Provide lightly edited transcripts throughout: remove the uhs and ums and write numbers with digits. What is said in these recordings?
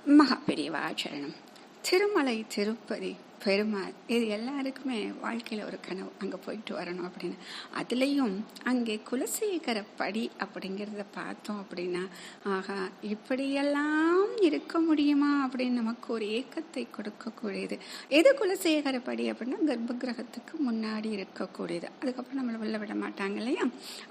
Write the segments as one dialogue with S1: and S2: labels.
S1: மகாபெரிவா சரணம். திருமலை திருப்பதி பெருமாள் இது எல்லாருக்குமே வாழ்க்கையில் ஒரு கனவு, அங்கே போயிட்டு வரணும் அப்படின்னு. அதுலேயும் அங்கே குலசேகர படி அப்படிங்கிறத பார்த்தோம் அப்படின்னா, ஆகா இப்படியெல்லாம் இருக்க முடியுமா அப்படின்னு நமக்கு ஒரு ஏக்கத்தை கொடுக்கக்கூடியது. எது குலசேகர படி அப்படின்னா, கர்ப்ப கிரகத்துக்கு முன்னாடி இருக்கக்கூடியது. அதுக்கப்புறம் நம்மளை உள்ள விட மாட்டாங்க இல்லையா,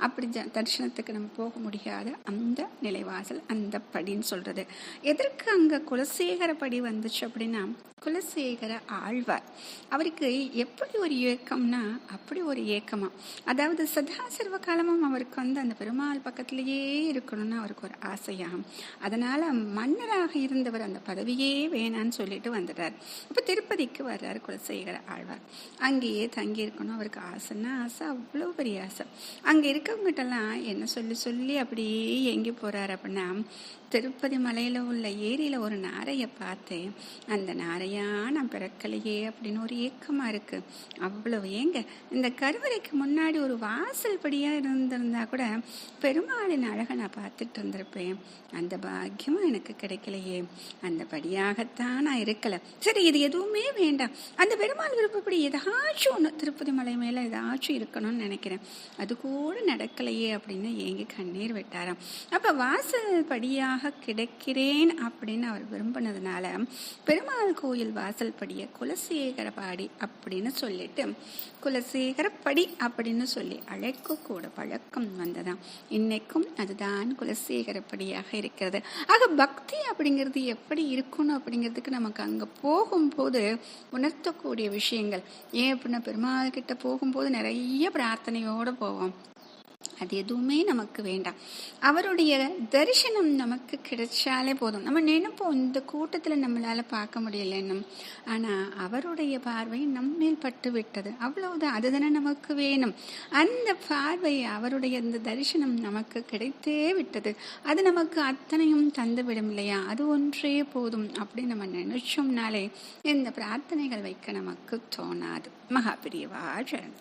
S1: அப்படி தரிசனத்துக்கு நம்ம போக முடியாத அந்த நிலைவாசல், அந்த படின்னு சொல்கிறது. எதற்கு அங்கே குலசேகர படி வந்துச்சு அப்படின்னா, குலசேகர ஆழ்வார் அவருக்கு எப்படி ஒரு ஏக்கம்னா, அப்படி ஒரு ஏக்கமா, அதாவது சதா சர்வ காலமும் அவருக்கு அந்த பெருமாள் பக்கத்திலேயே இருக்கணும்னு அவருக்கு ஒரு ஆசையாகும். அதனால மன்னராக இருந்தவர் அந்த பதவியே வேணான்னு சொல்லிட்டு வந்துட்டார். இப்போ திருப்பதிக்கு வர்றாரு குலசேகர ஆழ்வார். அங்கேயே தங்கி இருக்கணும் அவருக்கு ஆசைன்னா ஆசை, அவ்வளோ பெரிய ஆசை. அங்கே இருக்கவங்ககிட்டலாம் என்ன சொல்லி சொல்லி அப்படியே எங்கே போறாரு அப்படின்னா, திருப்பதி மலையில் உள்ள ஏரியில் ஒரு நாரையை பார்த்தேன், அந்த நாரையா நான் பிறக்கலையே அப்படின்னு ஒரு ஏக்கமாக இருக்குது. அவ்வளவு ஏங்க, இந்த கருவறைக்கு முன்னாடி ஒரு வாசல் படியாக இருந்திருந்தா கூட பெருமாளின் அழகை நான் பார்த்துட்டு இருந்திருப்பேன். அந்த பாக்கியமும் எனக்கு கிடைக்கலையே, அந்த படியாகத்தான் நான் இருக்கலை. சரி, இது எதுவுமே வேண்டாம், அந்த பெருமாள் விருப்பப்படி ஏதாச்சும் ஒன்று திருப்பதி மலை மேலே ஏதாச்சும் இருக்கணும்னு நினைக்கிறேன், அது கூட நடக்கலையே அப்படின்னு ஏங்கி கண்ணீர் விட்டாராம். அப்போ வாசல் படியாக கிடைக்கிறேன் அப்படின்னு அவர் விரும்பினதுனால பெருமாள் கோயில் வாசல் படிய குலசேகர பாடி அப்படின்னு சொல்லிட்டு குலசேகர படி அப்படின்னு சொல்லி அழைக்கக்கூட பழக்கம் வந்ததாம். இன்னைக்கும் அதுதான் குலசேகர படியாக இருக்கிறது. ஆக பக்தி அப்படிங்கிறது எப்படி இருக்கணும் அப்படிங்கிறதுக்கு நமக்கு அங்கே போகும்போது உணர்த்தக்கூடிய விஷயங்கள். ஏன் அப்படின்னா, பெருமாள் கிட்ட போகும்போது நிறைய பிரார்த்தனையோடு போவோம், அது எதுவுமே நமக்கு வேண்டாம். அவருடைய தரிசனம் நமக்கு கிடைச்சாலே போதும். நம்ம நினைப்போம் இந்த கூட்டத்தில் நம்மளால பார்க்க முடியலன்னு, ஆனால் அவருடைய பார்வை நம்மேல் பட்டு விட்டது, அவ்வளவுதான், அதுதானே நமக்கு வேணும். அந்த பார்வை, அவருடைய அந்த தரிசனம் நமக்கு கிடைத்தே விட்டது, அது நமக்கு அத்தனையும் தந்துவிடும் இல்லையா, அது ஒன்றே போதும் அப்படின்னு நம்ம நினைச்சோம்னாலே இந்த பிரார்த்தனைகள் வைக்க நமக்கு தோணாது. மகாபெரிவா சரணம்.